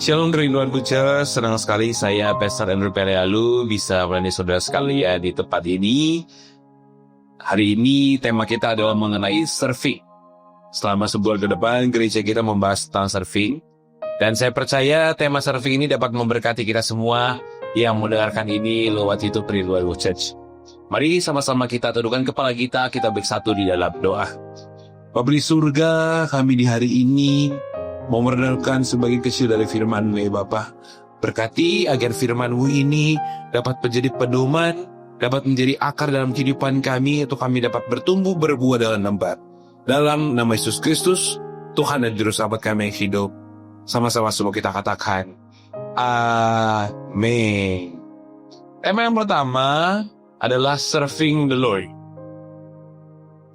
Shalom Rinduan Butcher, senang sekali saya Pastor Andrew Perealu bisa melayani saudara sekali di tempat ini. Hari ini tema kita adalah mengenai surfing. Selama sebulan ke depan gereja kita membahas tentang surfing. Dan saya percaya tema surfing ini dapat memberkati kita semua yang mendengarkan ini lewat YouTube Rinduan Butcher. Mari sama-sama kita tundukkan kepala kita bersatu di dalam doa. Bapa di surga, kami di hari ini mau merenungkan sebagian kecil dari firman-Mu ya Bapa. Berkati agar firman-Mu ini dapat menjadi pedoman, dapat menjadi akar dalam kehidupan kami, untuk kami dapat bertumbuh berbuah dalam lembar. Dalam nama Yesus Kristus, Tuhan dan Juru Selamat kami yang hidup. Sama-sama semua kita katakan, Amin. Tema yang pertama adalah serving the Lord.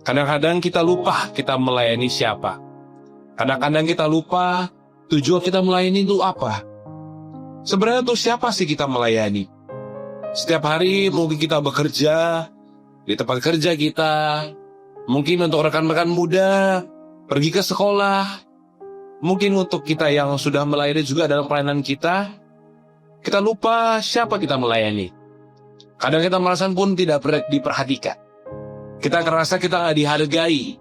Kadang-kadang kita lupa kita melayani siapa. Kadang-kadang kita lupa tujuan kita melayani itu apa. Sebenarnya untuk siapa sih kita melayani? Setiap hari mungkin kita bekerja di tempat kerja kita, mungkin untuk rekan-rekan muda pergi ke sekolah, mungkin untuk kita yang sudah melayani juga dalam pelayanan kita lupa siapa kita melayani. Kadang kita merasa pun tidak diperhatikan. Kita merasa kita nggak dihargai.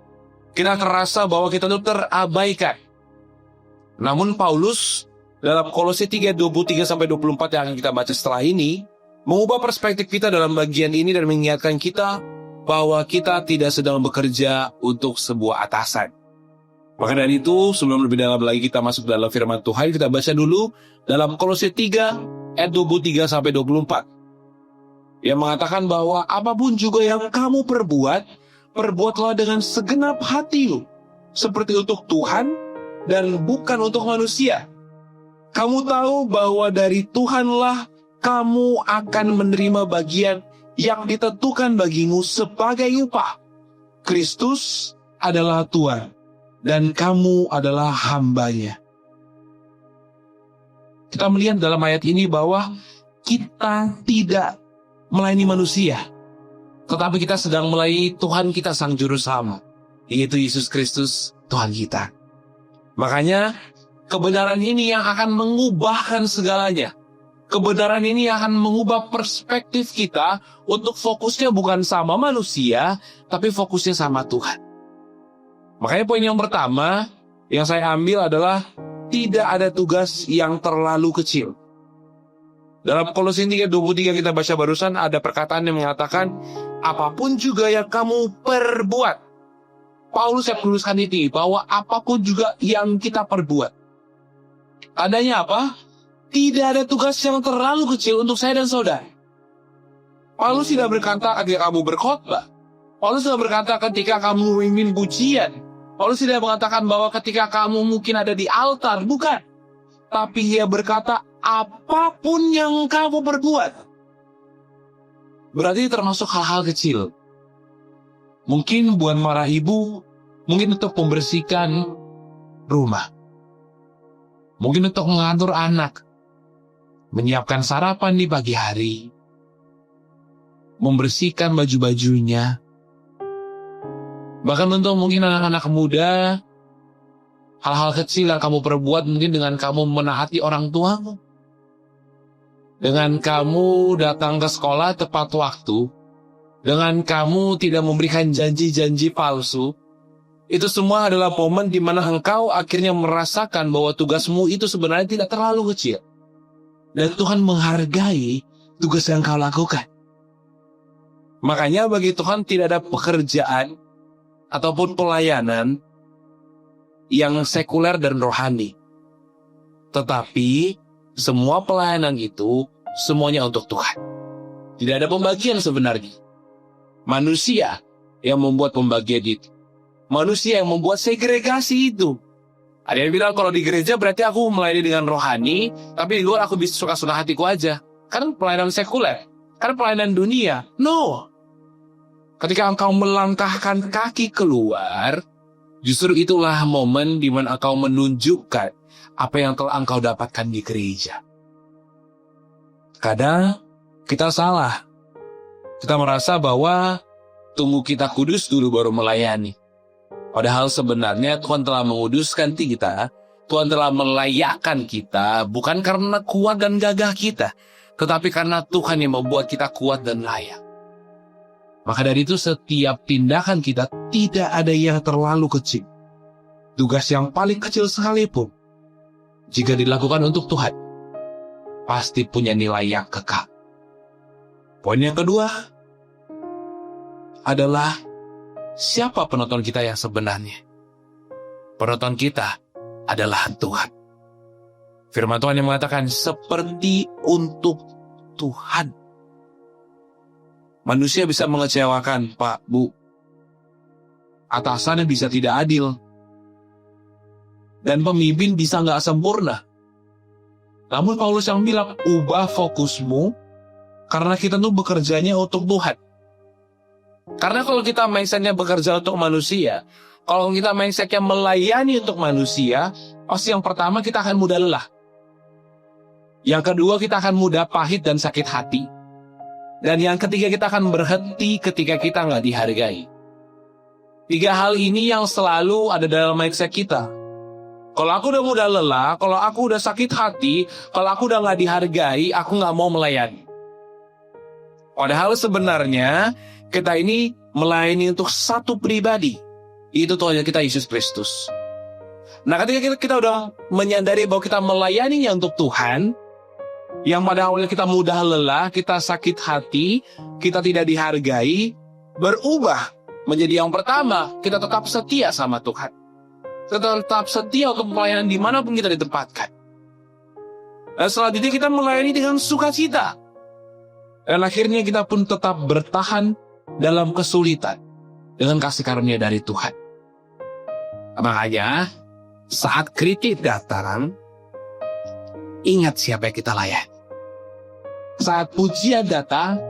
Kita merasa bahwa kita itu terabaikan. Namun Paulus dalam Kolose 3:23-24 yang akan kita baca setelah ini mengubah perspektif kita dalam bagian ini dan mengingatkan kita bahwa kita tidak sedang bekerja untuk sebuah atasan. Maka dari itu, sebelum lebih dalam lagi kita masuk dalam firman Tuhan, kita baca dulu dalam Kolose 3:23-24 yang mengatakan bahwa apapun juga yang kamu perbuatlah dengan segenap hatimu, seperti untuk Tuhan dan bukan untuk manusia. Kamu tahu bahwa dari Tuhanlah kamu akan menerima bagian yang ditentukan bagimu sebagai upah. Kristus adalah Tuhan, dan kamu adalah hambanya. Kita melihat dalam ayat ini bahwa kita tidak melayani manusia, tetapi kita sedang melayani Tuhan kita Sang Juru Selamat, yaitu Yesus Kristus Tuhan kita. Makanya kebenaran ini yang akan mengubahkan segalanya. Kebenaran ini akan mengubah perspektif kita untuk fokusnya bukan sama manusia, tapi fokusnya sama Tuhan. Makanya poin yang pertama yang saya ambil adalah tidak ada tugas yang terlalu kecil. Dalam Kolose 3:23 kita baca barusan ada perkataan yang mengatakan apapun juga yang kamu perbuat. Paulus yang menuliskan ini bahwa apapun juga yang kita perbuat. Tandanya apa? Tidak ada tugas yang terlalu kecil untuk saya dan saudara. Paulus tidak berkata ketika kamu berkhotbah. Paulus tidak berkata ketika kamu memimpin pujian. Paulus tidak mengatakan bahwa ketika kamu mungkin ada di altar. Bukan. Tapi ia berkata apapun yang kamu perbuat. Berarti termasuk hal-hal kecil. Mungkin buat marah ibu, mungkin untuk membersihkan rumah. Mungkin untuk mengatur anak, menyiapkan sarapan di pagi hari, membersihkan baju-bajunya. Bahkan untuk mungkin anak-anak muda, hal-hal kecil yang kamu perbuat mungkin dengan kamu menaati orang tuamu. Dengan kamu datang ke sekolah tepat waktu. Dengan kamu tidak memberikan janji-janji palsu. Itu semua adalah momen di mana engkau akhirnya merasakan bahwa tugasmu itu sebenarnya tidak terlalu kecil. Dan Tuhan menghargai tugas yang kau lakukan. Makanya bagi Tuhan tidak ada pekerjaan ataupun pelayanan yang sekuler dan rohani. Tetapi semua pelayanan itu semuanya untuk Tuhan. Tidak ada pembagian sebenarnya. Manusia yang membuat pembagian itu. Manusia yang membuat segregasi itu. Ada yang bilang kalau di gereja berarti aku melayani dengan rohani, tapi di luar aku bisa suka-suka hatiku aja. Kan pelayanan sekuler, kan pelayanan dunia. No. Ketika engkau melangkahkan kaki keluar, justru itulah momen di mana engkau menunjukkan apa yang telah engkau dapatkan di gereja. Kadang kita salah. Kita merasa bahwa tunggu kita kudus dulu baru melayani. Padahal sebenarnya Tuhan telah menguduskan kita Tuhan telah melayakkan kita bukan karena kuat dan gagah kita, tetapi karena Tuhan yang membuat kita kuat dan layak. Maka dari itu setiap tindakan kita tidak ada yang terlalu kecil. Tugas yang paling kecil sekalipun, jika dilakukan untuk Tuhan, pasti punya nilai yang kekal. Poin yang kedua adalah siapa penonton kita yang sebenarnya? Penonton kita adalah Tuhan. Firman Tuhan yang mengatakan seperti untuk Tuhan. Manusia bisa mengecewakan, Pak, Bu. Atasannya bisa tidak adil. Dan pemimpin bisa nggak sempurna. Namun Paulus yang bilang, ubah fokusmu, karena kita tuh bekerjanya untuk Tuhan. Karena kalau kita mindsetnya bekerja untuk manusia, kalau kita mindsetnya melayani untuk manusia, pasti yang pertama kita akan mudah lelah. Yang kedua kita akan mudah pahit dan sakit hati. Dan yang ketiga kita akan berhenti ketika kita nggak dihargai. 3 hal ini yang selalu ada dalam mindset kita. Kalau aku udah mudah lelah, kalau aku udah sakit hati, kalau aku udah nggak dihargai, aku nggak mau melayani. Padahal sebenarnya kita ini melayani untuk satu pribadi. Itu Tuhan kita, Yesus Kristus. Nah, ketika kita udah menyadari bahwa kita melayaninya untuk Tuhan, yang pada awalnya kita mudah lelah, kita sakit hati, kita tidak dihargai, berubah menjadi yang pertama, kita tetap setia sama Tuhan. Kita tetap setia untuk pelayanan dimanapun kita ditempatkan. Dan selanjutnya kita melayani dengan sukacita. Dan akhirnya kita pun tetap bertahan dalam kesulitan dengan kasih karunia dari Tuhan. Makanya, saat kritik datang, ingat siapa yang kita layani. Saat pujian datang,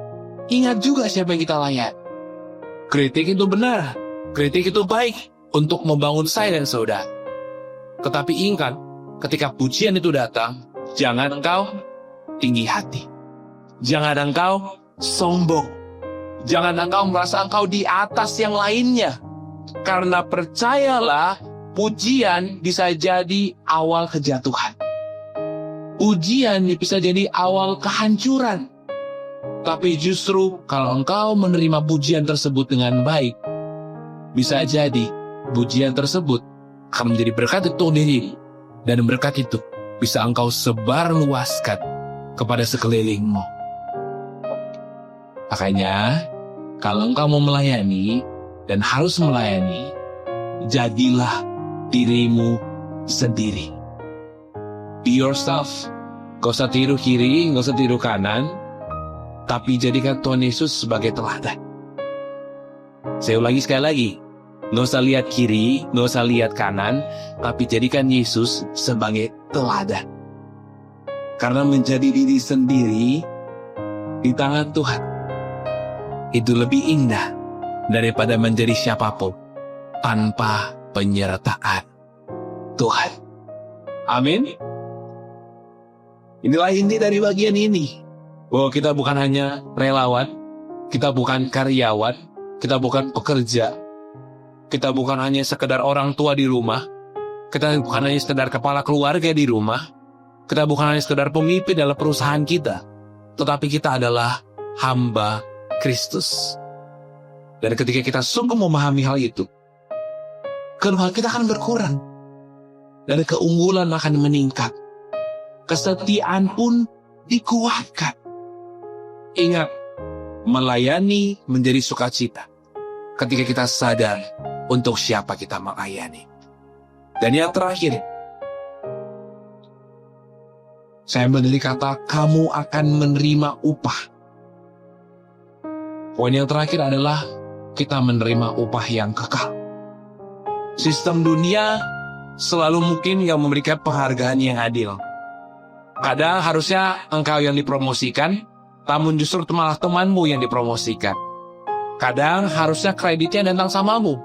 ingat juga siapa yang kita layani. Kritik itu benar, kritik itu baik untuk membangun saya dan saudara. Tetapi ingat, ketika pujian itu datang, jangan engkau tinggi hati. Jangan engkau sombong. Jangan engkau merasa engkau di atas yang lainnya. Karena percayalah, pujian bisa jadi awal kejatuhan. Pujian bisa jadi awal kehancuran. Tapi justru kalau engkau menerima pujian tersebut dengan baik, bisa jadi pujian tersebut akan menjadi berkat untuk diri. Dan berkat itu bisa engkau sebarluaskan kepada sekelilingmu. Makanya, kalau engkau mau melayani dan harus melayani, jadilah dirimu sendiri. Be yourself. Gak usah tiru kiri, gak usah tiru kanan, tapi jadikan Tuhan Yesus sebagai teladan. Saya ulangi sekali lagi. Gak usah lihat kiri, gak usah lihat kanan, tapi jadikan Yesus sebagai teladan. Karena menjadi diri sendiri di tangan Tuhan, itu lebih indah daripada menjadi siapapun tanpa penyertaan Tuhan. Amin. Inilah inti dari bagian ini. Bahwa kita bukan hanya relawan, kita bukan karyawan, kita bukan pekerja, kita bukan hanya sekedar orang tua di rumah, kita bukan hanya sekedar kepala keluarga di rumah, kita bukan hanya sekedar pemimpin dalam perusahaan kita, tetapi kita adalah hamba Kristus. Dan ketika kita sungguh memahami hal itu, kelemahan kita akan berkurang, dan keunggulan akan meningkat. Kesetiaan pun dikuatkan. Ingat, melayani menjadi sukacita ketika kita sadar untuk siapa kita melayani. Dan yang terakhir, saya mengenali kata kamu akan menerima upah. Poin yang terakhir adalah kita menerima upah yang kekal. Sistem dunia selalu mungkin yang memberikan penghargaan yang adil. Kadang harusnya engkau yang dipromosikan, namun justru malah temanmu yang dipromosikan. Kadang harusnya kreditnya datang samamu,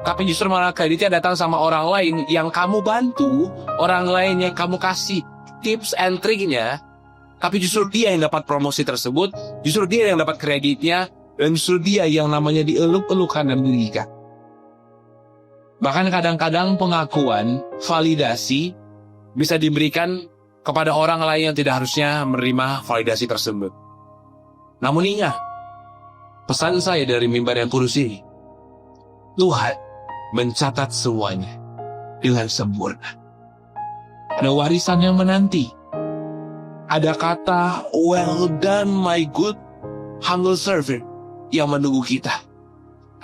tapi justru malah kreditnya datang sama orang lain yang kamu bantu, orang lain yang kamu kasih tips and triknya, tapi justru dia yang dapat promosi tersebut, justru dia yang dapat kreditnya, dan justru dia yang namanya dieluk-elukan dan dirikan. Bahkan kadang-kadang pengakuan, validasi, bisa diberikan kepada orang lain yang tidak harusnya menerima validasi tersebut. Namun ingat, pesan saya dari mimbar yang kudus ini, Tuhan mencatat semuanya dengan sempurna. Ada warisan yang menanti. Ada kata, well done my good humble servant, yang menunggu kita.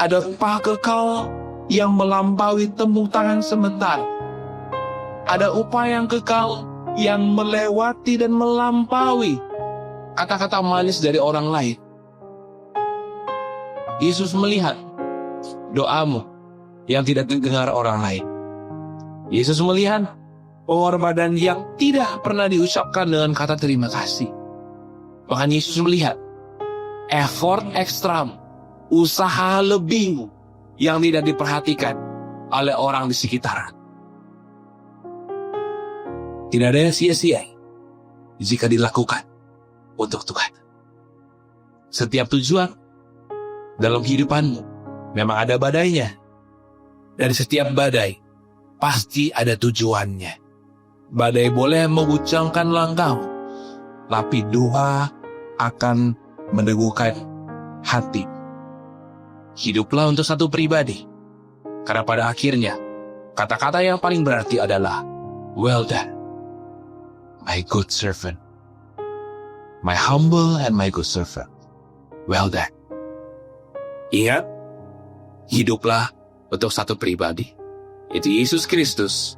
Ada upah kekal yang melampaui tepuk tangan sementara. Ada upah yang kekal yang melewati dan melampaui kata-kata manis dari orang lain. Yesus melihat doamu yang tidak didengar orang lain. Yesus melihat pengorbanan yang tidak pernah diucapkan dengan kata terima kasih. Bahkan Yesus melihat effort ekstrim, usaha lebih yang tidak diperhatikan oleh orang di sekitar. Tidak ada yang sia-sia jika dilakukan untuk Tuhan. Setiap tujuan dalam kehidupanmu memang ada badainya. Dari setiap badai pasti ada tujuannya. Badai boleh menguncangkan langkahmu, tapi doa akan meneguhkan hati. Hiduplah untuk satu pribadi, karena pada akhirnya kata-kata yang paling berarti adalah well done, my good servant, my humble and my good servant, well done. Ingat, hiduplah untuk satu pribadi, yaitu Yesus Kristus,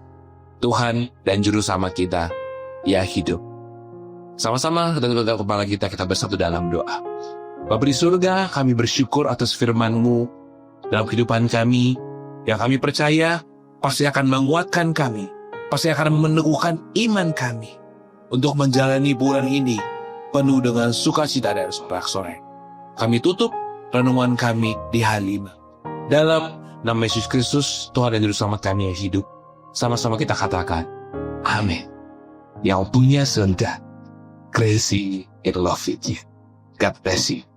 Tuhan dan Juru Selamat kita yang hidup. Sama-sama dengan kepala kita bersatu dalam doa. Bapa di surga, kami bersyukur atas firman-Mu dalam kehidupan kami, yang kami percaya pasti akan menguatkan kami, pasti akan meneguhkan iman kami untuk menjalani bulan ini penuh dengan sukacita dan sorak-sorai. Kami tutup renungan kami di H5. Dalam nama Yesus Kristus, Tuhan dan Juru Selamat kami yang hidup, sama-sama kita katakan, Amin. Yang punya surga, crazy in love with you. God bless you.